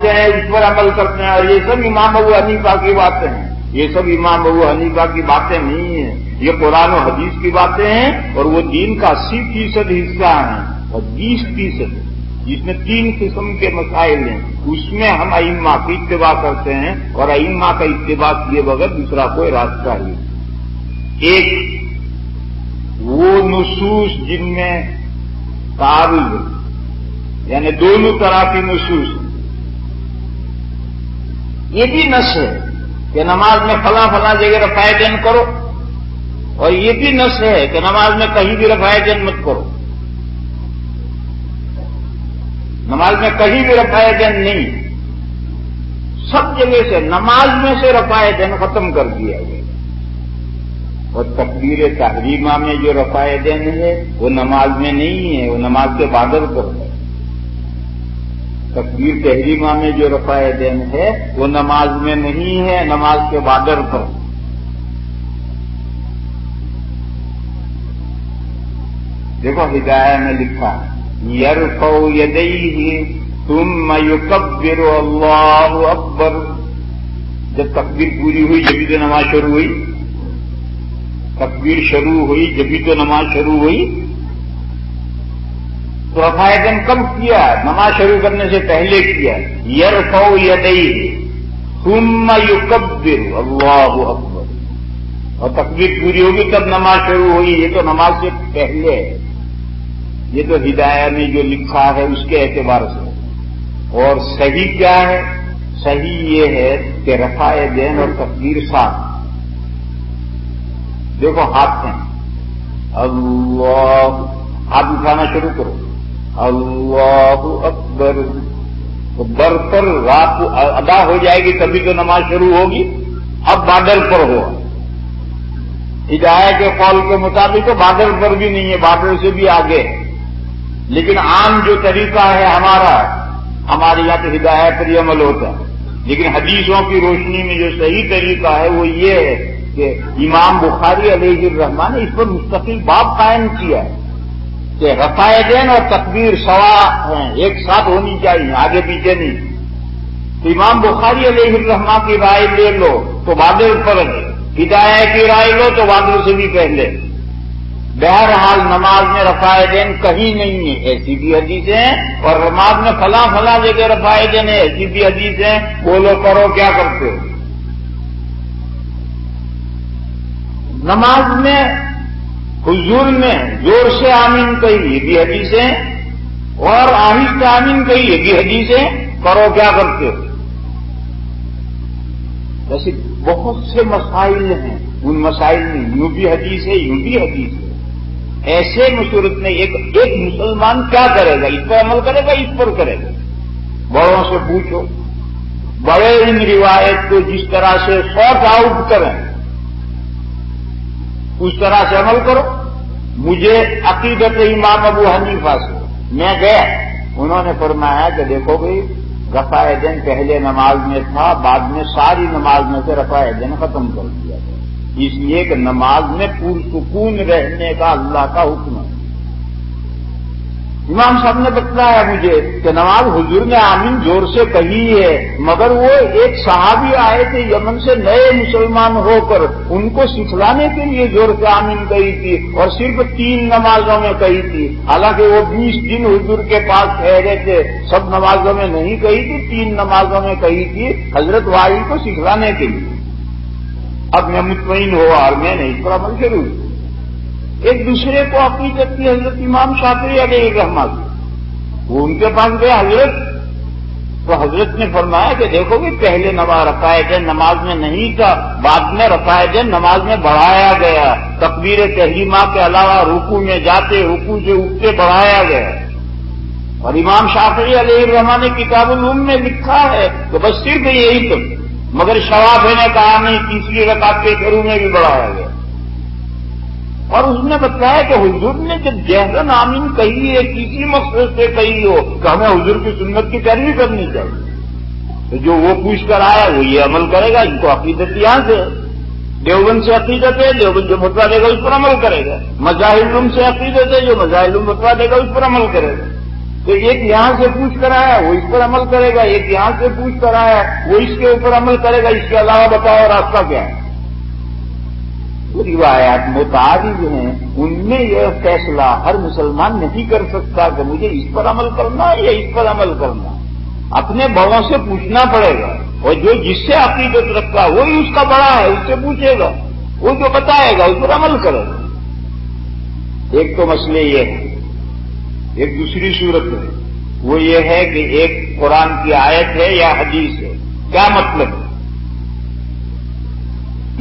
ہیں اس پر عمل کرتے ہیں، اور یہ سب امام ابو حنیفہ کی باتیں ہیں، یہ سب امام ابو حنیفہ کی باتیں نہیں ہیں، یہ قرآن و حدیث کی باتیں ہیں، اور وہ دین کا 80% حصہ ہیں، اور 20% جس میں 3 قسم کے مسائل ہیں اس میں ہم ائمہ کی اتباع کرتے ہیں، اور ائمہ کا اتباع کیے بغیر دوسرا کوئی راستہ نہیں۔ ایک وہ نصوص جن میں تعارض یعنی دونوں طرح کی نصوص، یہ بھی نص ہے کہ نماز میں فلاں فلاں جگہ رفع دین کرو، اور یہ بھی نص ہے کہ نماز میں کہیں بھی رفع دین مت کرو، نماز میں کہیں بھی رفع دین نہیں، سب جگہ سے نماز میں سے رفع دین ختم کر دیا گیا۔ اور تکبیر تحریمہ میں جو رفع دین ہے وہ نماز میں نہیں ہے، وہ نماز کے بارڈر پر ہے۔ تکبیر تحریمہ میں جو رفع دین ہے وہ نماز میں نہیں ہے، نماز کے بارڈر پر۔ دیکھو ہدایہ میں لکھا یرفع یدیہ ثم یکبر اللہ اکبر، جب تکبیر پوری ہوئی جبھی تو نماز شروع ہوئی، تکبیر شروع ہوئی جبھی تو نماز شروع ہوئی۔ تو رفع دین کب کیا؟ نماز شروع کرنے سے پہلے کیا۔ یرفع یدیہ ثم یکبر اللہ اکبر، اور تکبیر پوری ہوگی تب نماز شروع ہوئی، یہ تو نماز سے پہلے ہے۔ یہ تو ہدایہ میں جو لکھا ہے اس کے اعتبار سے۔ اور صحیح کیا ہے؟ صحیح یہ ہے کہ رفع دین اور تکبیر ساتھ۔ دیکھو ہاتھ ہیں، اللہ، ہاتھ اٹھانا شروع کرو، اللہ اکبر، تو در پر رات ادا ہو جائے گی تبھی تو نماز شروع ہوگی۔ اب بارڈر پر ہو، ہدایہ کے قول کے مطابق تو بارڈر پر بھی نہیں ہے، بارڈر سے بھی آگے ہے، لیکن عام جو طریقہ ہے ہمارے یہاں تو ہدایہ پر ہی عمل ہوتا ہے، لیکن حدیثوں کی روشنی میں جو صحیح طریقہ ہے وہ یہ ہے کہ امام بخاری علیہ الرحمہ نے اس پر مستقل باب قائم کیا ہے کہ رفع دین اور تکبیر سوا ہیں، ایک ساتھ ہونی چاہیے، آگے پیچھے نہیں۔ تو امام بخاری علیہ الرحمہ کی رائے لے لو تو بادل پر ہے، ہدایہ کی رائے لو تو بادل سے بھی پہلے۔ بہرحال نماز میں رفع دین کہیں نہیں ہے، ایسی بھی حدیثیں ہیں، اور نماز میں فلاں فلاں جگہ رفع دین ہے، ایسی بھی حدیثیں ہیں۔ بولو کرو کیا کرتے ہو؟ نماز میں حضور نے زور سے آمین کہی، یہ بھی حدیثیں، اور آہستہ آمین کہی، یہ بھی حدیثیں، کرو کیا کرتے ہو؟ ایسے بہت سے مسائل ہیں، ان مسائل میں یوں بھی حدیث ہے یوں بھی حدیث ہے۔ ایسے صورت میں ایک مسلمان کیا کرے گا؟ اس پر عمل کرے گا، اس پر کرے گا؟ بڑوں سے پوچھو، بڑے ان روایت کو جس طرح سے سارٹ آؤٹ کریں اس طرح سے عمل کرو۔ مجھے عقیدت امام ابو حنیفہ سے میں گیا، انہوں نے فرمایا کہ دیکھو بھائی رفع دین پہلے نماز میں تھا، بعد میں ساری نماز میں سے رفع دین ختم کر دیا گیا، اس لیے کہ نماز میں پرسکون رہنے کا اللہ کا حکم ہے۔ امام صاحب نے بتلایا مجھے کہ نماز حضور نے آمین زور سے کہی ہے، مگر وہ ایک صحابی آئے تھے یمن سے نئے مسلمان ہو کر، ان کو سکھلانے کے لیے زور سے آمین کہی تھی، اور صرف 3 نمازوں میں کہی تھی، حالانکہ وہ 20 دن حضور کے پاس ٹھہرے تھے، سب نمازوں میں نہیں کہی تھی، 3 نمازوں میں کہی تھی حضرت وائل کو سکھلانے کے لیے۔ اب میں مطمئن ہوا اور میں نے اس پر عمل شروع کیا۔ ایک دوسرے کو عقیدت کی حضرت امام شافعی علیہ الرحمہ کی، وہ ان کے پاس گئے حضرت، تو حضرت نے فرمایا کہ دیکھو کہ پہلے رفع دین نماز میں نہیں تھا، بعد میں رفع دین نماز میں بڑھایا گیا، تکبیر تحریمہ کے علاوہ رکوع میں جاتے رکوع سے اٹھتے بڑھایا گیا۔ اور امام شافعی علیہ الرحمہ نے کتاب العلوم میں لکھا ہے کہ بس صرف یہی تو، مگر شوافی نے کہا نہیں، تیسری رکعت کے شروع میں بھی بڑھایا گیا۔ اور اس نے بتایا کہ حضور نے جب جہرن آمین کہی ہے کسی مقصد سے کہی ہو کہ ہمیں حضور کی سنت کی پیروی کرنی چاہیے، تو جو وہ پوچھ کر آیا وہ یہ عمل کرے گا۔ ان کو عقیدت یہاں سے، دیوبند سے عقیدت ہے، دیوبند جو فتویٰ دے گا اس پر عمل کرے گا، مظاہر علوم سے عقیدت ہے، جو مظاہر علوم فتویٰ دے گا اس پر عمل کرے گا۔ تو ایک یہاں سے پوچھ کر آیا وہ اس پر عمل کرے گا، ایک یہاں سے پوچھ کر آیا وہ اس کے اوپر عمل کرے گا، اس کے علاوہ بتاؤ راستہ کیا ہے؟ وہ روایات متعدد ہیں، ان میں یہ فیصلہ ہر مسلمان نہیں کر سکتا کہ مجھے اس پر عمل کرنا ہے یا اس پر عمل کرنا ہے۔ اپنے بڑوں سے پوچھنا پڑے گا، اور جو جس سے عقیدت رکھتا ہے وہی اس کا بڑا ہے، اس سے پوچھے گا، وہ جو بتائے گا اس پر عمل کرے گا۔ ایک تو مسئلے یہ ہے۔ ایک دوسری صورت ہے، وہ یہ ہے کہ ایک قرآن کی آیت ہے یا حدیث ہے، کیا مطلب ہے؟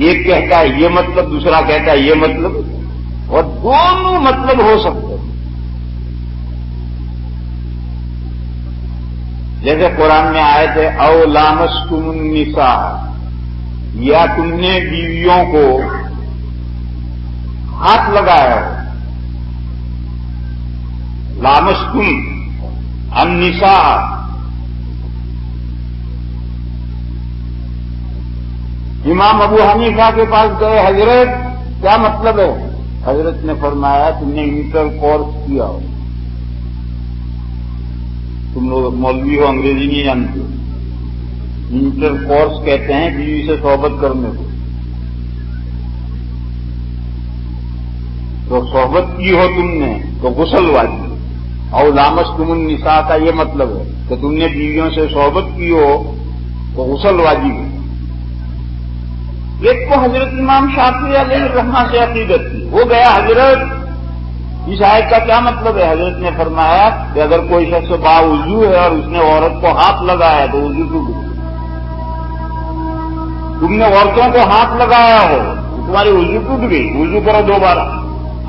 ایک کہتا ہے یہ مطلب، دوسرا کہتا ہے یہ مطلب، اور دونوں مطلب ہو سکتے ہیں۔ جیسے قرآن میں آیت ہے او لامستم النساء، یا تم نے بیویوں کو ہاتھ لگایا ہو، لامستم النساء، امام ابو حنیفہ کے پاس گئے، حضرت کیا مطلب ہے؟ حضرت نے فرمایا تم نے انٹر کورس کیا ہو۔ تم لوگ مولوی ہو، انگریزی نہیں جانتے، انٹر کورس کہتے ہیں بیوی سے صحبت کرنے کو۔ تو صحبت کی ہو تم نے تو غسل واجب، اور لامستم النساء کا یہ مطلب ہے کہ تم نے بیویوں سے صحبت کی ہو تو غسل واجب ہے۔ ایک کو حضرت امام شافعی علیہ الرحمہ سے عقیدت تھی، وہ گیا حضرت اس آیت کا کیا مطلب ہے؟ حضرت نے فرمایا کہ اگر کوئی شخص باوضو ہے اور اس نے عورت کو ہاتھ لگایا تو وضو ٹوٹ گیا۔ تم نے عورتوں کو ہاتھ لگایا ہو تو تمہاری وضو ٹوٹ گئی، وضو کرو دوبارہ۔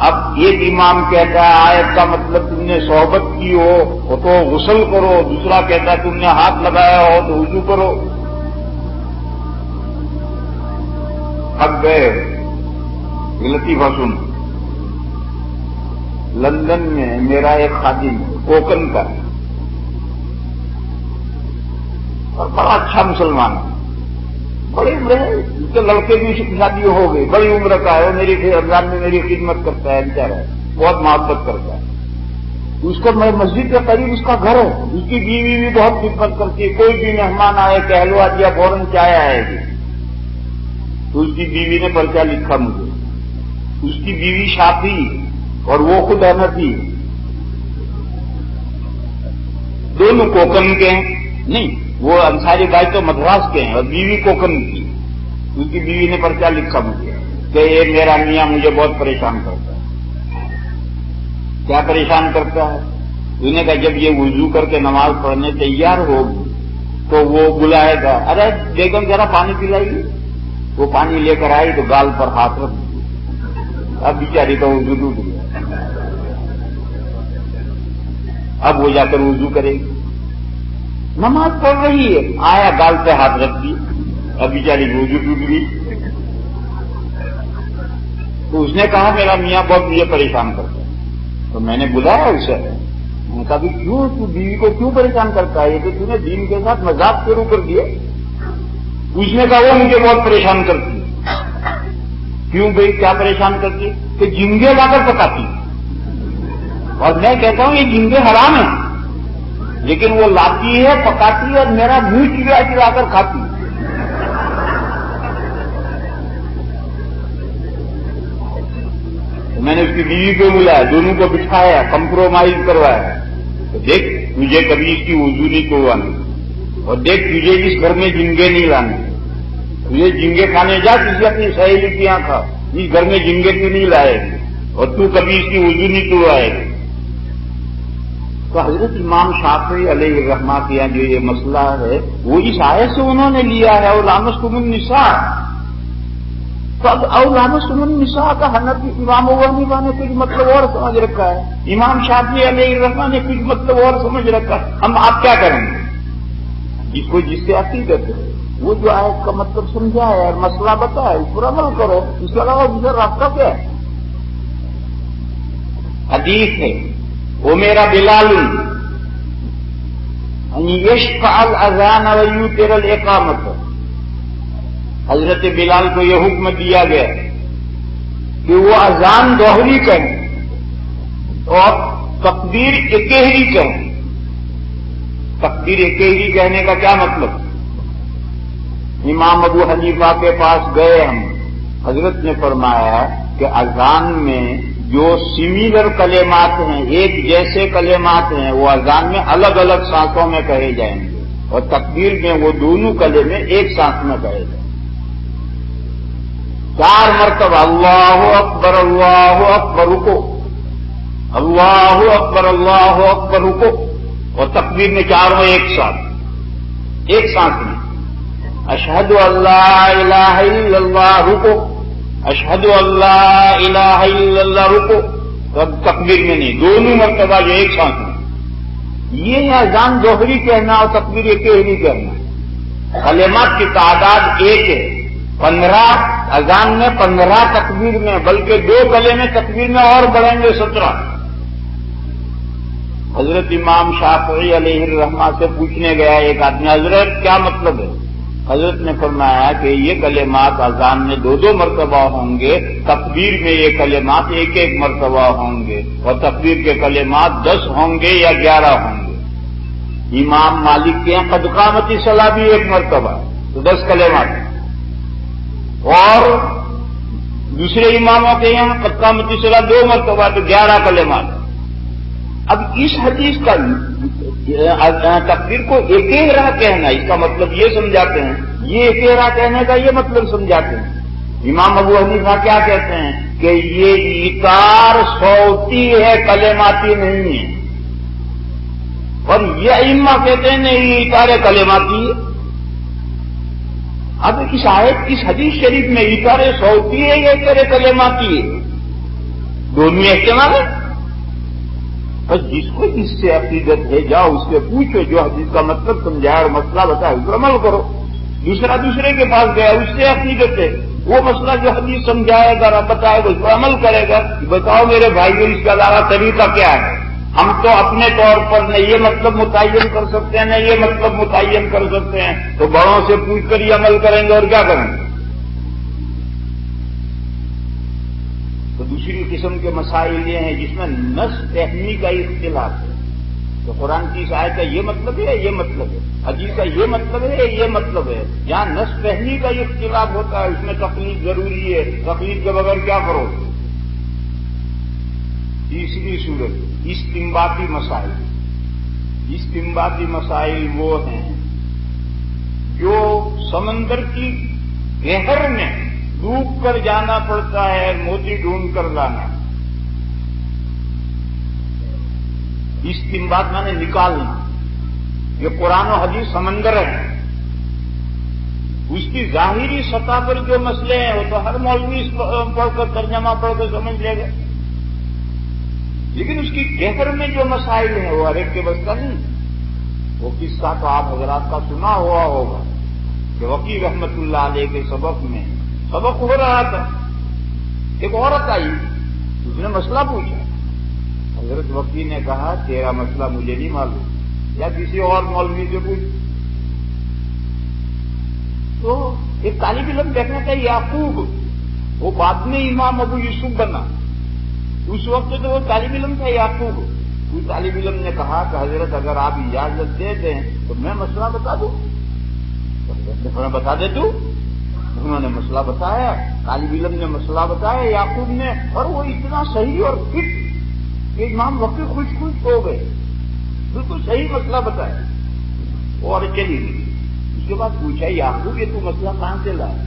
اب ایک امام کہتا ہے آیت کا مطلب تم نے صحبت کی ہو تو غسل کرو، دوسرا کہتا ہے تم نے ہاتھ لگایا ہو تو وضو کرو۔ اب گئے لطیفہ سن، لندن میں میرا ایک خادم کوکن کا ہے اور بڑا اچھا مسلمان ہے، بڑی عمر ہے، اس کے لڑکے بھی شادی ہو گئی، بڑی عمر کا ہے، میری رمضان میں میری خدمت کرتا ہے، بیچارہ بہت محبت کرتا ہے۔ اس کو میں مسجد کے قریب اس کا گھر ہے، اس کی بیوی بھی بہت خدمت کرتی ہے، کوئی بھی مہمان آئے کہلوا دیا فوراً چائے آئے گی۔ تو اس کی بیوی نے پرچہ لکھا مجھے، اس کی بیوی شافعی اور وہ خود حنفی، دونوں کوکن کے ہیں، نہیں وہ انصاری بھائی تو مدراس کے ہیں اور بیوی کوکن کی۔ اس کی بیوی نے پرچہ لکھا مجھے کہ یہ میرا میاں مجھے بہت پریشان کرتا ہے۔ کیا پریشان کرتا ہے؟ انہوں نے کہا جب یہ وضو کر کے نماز پڑھنے تیار ہوگی تو وہ بلائے گا، ارے بیگم ذرا پانی پلائیے، وہ پانی لے کر آئی تو گال پر ہاتھ رکھ دیا، اب بیچاری کا وضو ٹوٹ گیا۔ اب وہ جا کر وضو کرے گی، نماز پڑھ رہی ہے، آیا گال پہ ہاتھ رکھ دی، اب بیچاری کی وضو ٹوٹ گئی۔ تو اس نے کہا میرا میاں بہت مجھے پریشان کرتا ہے، تو میں نے بلایا اسے، میں نے کہا بھی کیوں تو بیوی کو کیوں پریشان کرتا ہے؟ یہ کہ تو نے دین کے ساتھ مذاق شروع کر دیا۔ اس نے کہا وہ مجھے بہت پریشان کرتی ہے۔ کیوں بھائی کیا پریشان کرتی ہے؟ کہ جھینگے لا کر پکاتی، اور میں کہتا ہوں یہ جھینگے حرام ہیں، لیکن وہ لاتی ہے پکاتی ہے اور میرا منہ چڑا چڑا کر کھاتی ہے۔ میں نے اس کی بیوی کو بلایا، دونوں کو بٹھایا، کمپرومائز کروایا، تو دیکھ تجھے کبھی اس کی وضو نہیں توڑوانی، اور دیکھ تجھے اس گھر میں جھینگے نہیں لانے، تجھے جھینگے کھانے جا کسی اپنی سہیلی کے یہاں کھا، اس گھر میں جھینگے کیوں نہیں لائے گی، اور تو کبھی اس کی وضو نہیں توڑوائے گی۔ تو حضرت امام شافعی علیہ الرحمہ کے یہاں جو یہ مسئلہ ہے وہ اس آیت سے انہوں نے لیا ہے، اور لامستم النساء، تو اب او لامستم النساء کا حنفی امام ابو حنیفہ نے کچھ مطلب اور سمجھ رکھا ہے، امام شافعی علیہ الرحمہ نے کچھ مطلب اور سمجھ رکھا ہے۔ ہم آپ کیا کریں گے؟ جس کو جس سے عقیدت ہے وہ جو آیت کا مطلب سمجھا ہے اور مسئلہ بتایا اس پر عمل کرو، اس کے علاوہ دوسرا راستہ کیا ہے؟ حدیث ہے وہ میرا بلال یشفع الاذان ویوتر الاقامت، حضرت بلال کو یہ حکم دیا گیا کہ وہ اذان دوہری کہیں اور تکبیر اکہری کہیں، تکبیر اکیلی کہنے کا کیا مطلب؟ امام ابو حنیفہ کے پاس گئے ہم، حضرت نے فرمایا کہ اذان میں جو سملر کلمات ہیں، ایک جیسے کلمات ہیں، وہ اذان میں الگ الگ سانسوں میں کہے جائیں گے، اور تکبیر میں وہ دونوں کلمے ایک سانس میں کہے جائیں گے۔ 4 مرتبہ اللہ اکبر رکو، اللہ اکبر رکو، اور تکبیر میں چاروں ایک ساتھ ایک سانس میں، اشہد اللہ الہ الا اللہ رکو، اشہد اللہ الہ الا اللہ رکو، تکبیر میں نہیں، دونوں مرتبہ جو ایک سانس میں۔ یہ ہے اذان دوہری کہنا اور تکبیر اکیلی کہنا۔ کلمات کی تعداد ایک ہے، 15 اذان میں، 15 تکبیر میں، بلکہ 2 کلمے تکبیر میں اور بڑھیں گے 17۔ حضرت امام شافعی علیہ الرحمہ سے پوچھنے گیا ایک آدمی، حضرت کیا مطلب ہے؟ حضرت نے فرمایا کہ یہ کلمات اذان میں 2 مرتبہ ہوں گے، تکبیر میں یہ کلمات 1 مرتبہ ہوں گے، اور تکبیر کے کلمات 10 ہوں گے یا 11 ہوں گے۔ امام مالک کے یہاں قد قامت الصلاۃ بھی 1 مرتبہ، تو 10 کلمات، اور دوسرے اماموں کے یہاں قد قامت الصلاۃ 2 مرتبہ، تو 11 کلمات۔ اب اس حدیث کا تکبیر کو ایک راہ کہنا، اس کا مطلب یہ سمجھاتے ہیں، یہ ایک راہ کہنے کا یہ مطلب سمجھاتے ہیں۔ امام ابو حنیفہ کیا کہتے ہیں کہ یہ ایکار صوتی ہے، کلماتی نہیں ہے، اور یہ ائمہ کہتے ہیں نہیں، یہ ایکار کلماتی ہے۔ اب اس آیت، اس حدیث شریف میں ایکار صوتی ہے یا ایکار کلماتی ہے؟ دونوں احتمال ہے۔ بس جس کو جس سے عقیدت ہے جاؤ اس سے پوچھو، جو حدیث کا مطلب سمجھایا اور مسئلہ بتایا اس پر عمل کرو۔ دوسرے کے پاس گیا، اس سے عقیدت ہے، وہ مسئلہ جو حدیث سمجھائے گا، بتائے گا، اس پر عمل کرے گا۔ بتاؤ میرے بھائیو اس کا علاوہ طریقہ کیا ہے؟ ہم تو اپنے طور پر نہ یہ مطلب متعین کر سکتے ہیں، نہ یہ مطلب متعین کر سکتے ہیں، تو بڑوں سے پوچھ کر یہ عمل کریں گے اور کیا کریں گے؟ تو دوسری قسم کے مسائل یہ ہیں جس میں نص فہمی کا اختلاف ہے، تو قرآن کی اس آیت کا یہ مطلب ہے، یہ مطلب ہے، حدیث کا یہ مطلب ہے، یہ مطلب ہے۔ جہاں نص فہمی کا اختلاف ہوتا ہے اس میں تقلید ضروری ہے، تقلید کے بغیر کیا کرو؟ تیسری صورت استنباطی مسائل۔ استنباطی مسائل وہ ہیں جو سمندر کی گہر میں ڈوب کر جانا پڑتا ہے، موتی ڈھونڈ کر لانا۔ استنباط مانے نکالنا۔ یہ قرآن و حدیث سمندر ہے، اس کی ظاہری سطح پر جو مسئلے ہیں وہ تو ہر مولوی پڑھ کر ترجمہ پڑھ کر سمجھ لے گا، لیکن اس کی گہر میں جو مسائل ہیں وہ ہر ایک کے بس کا نہیں۔ وہ قصہ تو آپ حضرات کا سنا ہوا ہوگا کہ وقی رحمت اللہ علیہ کے سبق میں سبق ہو رہا تھا، ایک عورت آئی، اس نے مسئلہ پوچھا، حضرت وقی نے کہا تیرا مسئلہ مجھے نہیں معلوم، یا کسی اور مولوی سے پوچھ۔ تو ایک طالب علم دیکھنا تھا یعقوب، وہ بعد میں امام ابو یوسف بنا، اس وقت تو وہ طالب علم تھا یعقوب۔ اس طالب علم نے کہا کہ حضرت اگر آپ اجازت دے دیں تو میں مسئلہ بتا دوں۔ حضرت نے بتا دے تو انہوں نے مسئلہ بتایا، طالب علم نے مسئلہ بتایا یعقوب نے، اور وہ اتنا صحیح اور فٹ کہ امام وقی خوش ہو گئے، بالکل صحیح مسئلہ بتایا، اور چلی گئی۔ اس کے بعد پوچھا یعقوب یہ تو مسئلہ کہاں سے لایا؟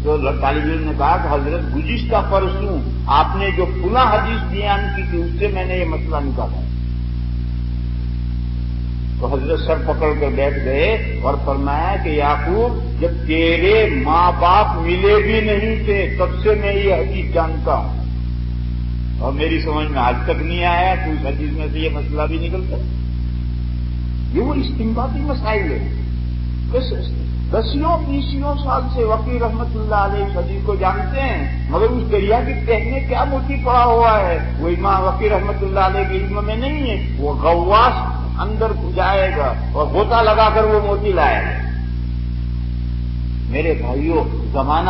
تو طالب علم نے کہا کہ حضرت گزشتہ پرسوں آپ نے جو فلاں حدیث بیان کی تھی اس سے میں نے یہ مسئلہ نکالا۔ تو حضرت سر پکڑ کر بیٹھ گئے اور فرمایا کہ یعقوب جب تیرے ماں باپ ملے بھی نہیں تھے تب سے میں یہ حدیث جانتا ہوں، اور میری سمجھ میں آج تک نہیں آیا کہ اس حدیث میں سے یہ مسئلہ بھی نکلتا۔ یہ وہ استنباطی مسائل ہے۔ 10-20 سال سے وقی رحمت اللہ علیہ اس حدیث کو جانتے ہیں، مگر اس دریا کے تہہ میں کیا موتی پڑا ہوا ہے وہ امام وقی رحمت اللہ علیہ کے علم میں نہیں ہے۔ وہ غواص اندر جائے گا اور غوطہ لگا کر وہ موتی لائے گا۔ میرے بھائیوں، زمانہ